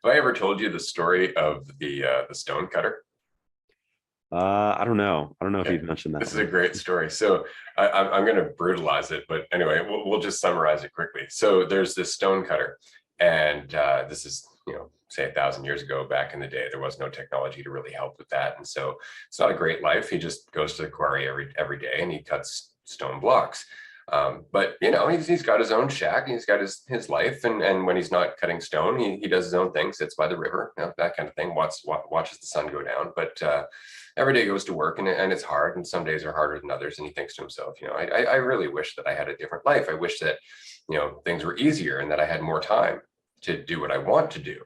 Have I ever told you the story of the stonecutter? I don't know. I don't know if Okay, you've mentioned that this is a one. great story. So I'm going to brutalize it, but anyway, we'll just summarize it quickly. So there's this stonecutter, and this is, say 1,000 years ago. Back in the day, there was no technology to really help with that, and so it's not a great life. He just goes to the quarry every day, and he cuts stone blocks. But he's got his own shack, and he's got his life, and when he's not cutting stone, he does his own thing, sits by the river, that kind of thing, watches the sun go down. But every day goes to work, and it's hard, and some days are harder than others, and he thinks to himself, I really wish that I had a different life. I wish that things were easier and that I had more time to do what I want to do,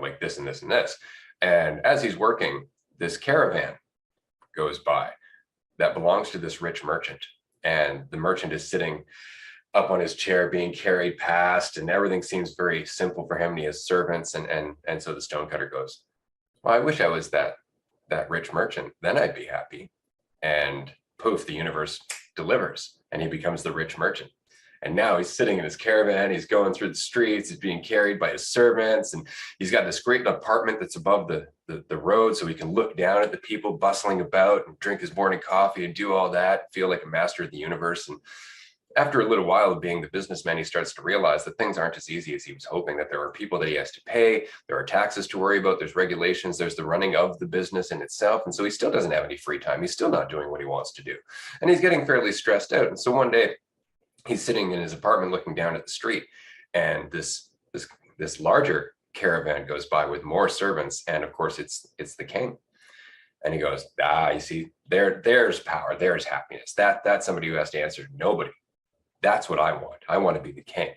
like this and this and this. And as he's working, this caravan goes by that belongs to this rich merchant. And the merchant is sitting up on his chair being carried past, and everything seems very simple for him, and he has servants. And so the stonecutter goes, well, I wish I was that rich merchant, then I'd be happy. And poof, the universe delivers, and he becomes the rich merchant. And now he's sitting in his caravan, he's going through the streets, he's being carried by his servants, and he's got this great apartment that's above the road, so he can look down at the people bustling about and drink his morning coffee and do all that, feel like a master of the universe. And after a little while of being the businessman, he starts to realize that things aren't as easy as he was hoping, that there are people that he has to pay, there are taxes to worry about, there's regulations, there's the running of the business in itself. And so he still doesn't have any free time. He's still not doing what he wants to do. And he's getting fairly stressed out. And so one day he's sitting in his apartment looking down at the street, and this larger caravan goes by with more servants. And of course, it's the king. And he goes, you see, there's power, there's happiness. That's somebody who has to answer to nobody. That's what I want. I want to be the king.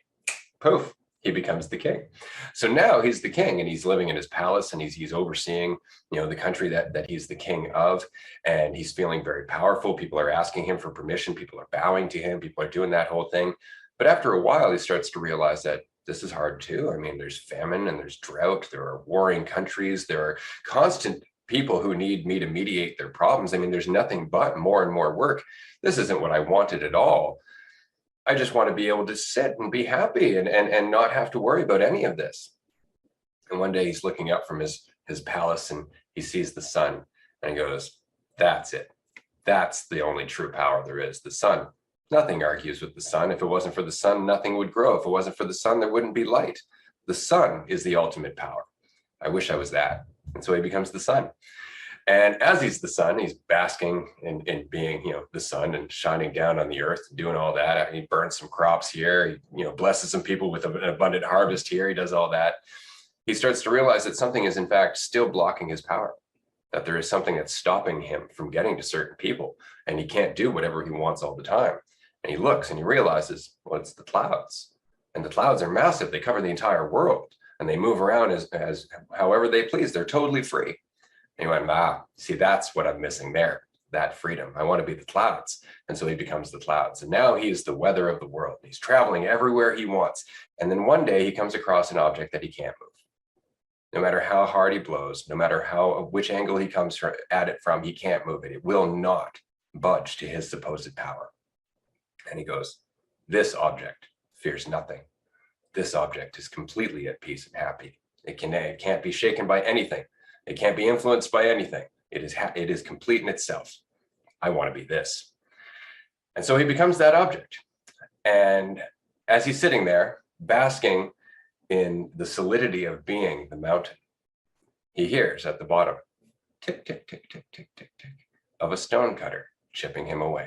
Poof, he becomes the king. So now he's the king, and he's living in his palace, and he's overseeing, the country that he's the king of, and he's feeling very powerful. People are asking him for permission. People are bowing to him. People are doing that whole thing. But after a while, he starts to realize that this is hard too. I mean, there's famine and there's drought. There are warring countries. There are constant people who need me to mediate their problems. I mean, there's nothing but more and more work. This isn't what I wanted at all. I just want to be able to sit and be happy and not have to worry about any of this. And one day he's looking up from his palace, and he sees the sun, and he goes, that's it. That's the only true power there is, the sun. Nothing argues with the sun. If it wasn't for the sun, nothing would grow. If it wasn't for the sun, there wouldn't be light. The sun is the ultimate power. I wish I was that. And so he becomes the sun. And as he's the sun, he's basking in being, the sun and shining down on the earth, doing all that. He burns some crops here. He, blesses some people with an abundant harvest here. He does all that. He starts to realize that something is, in fact, still blocking his power, that there is something that's stopping him from getting to certain people, and he can't do whatever he wants all the time. And he looks and he realizes, well, it's the clouds. And the clouds are massive. They cover the entire world, and they move around as however they please. They're totally free. And he went, see, that's what I'm missing there, that freedom. I want to be the clouds. And so he becomes the clouds. And now he's the weather of the world. He's traveling everywhere he wants. And then one day he comes across an object that he can't move. No matter how hard he blows, no matter which angle he comes at it from, he can't move it. It will not budge to his supposed power. And he goes, this object fears nothing. This object is completely at peace and happy. It can't be shaken by anything. It can't be influenced by anything. It is complete in itself. I want to be this. And so he becomes that object. And as he's sitting there, basking in the solidity of being the mountain, he hears at the bottom, tick, tick, tick, tick, tick, tick, tick, of a stonecutter chipping him away.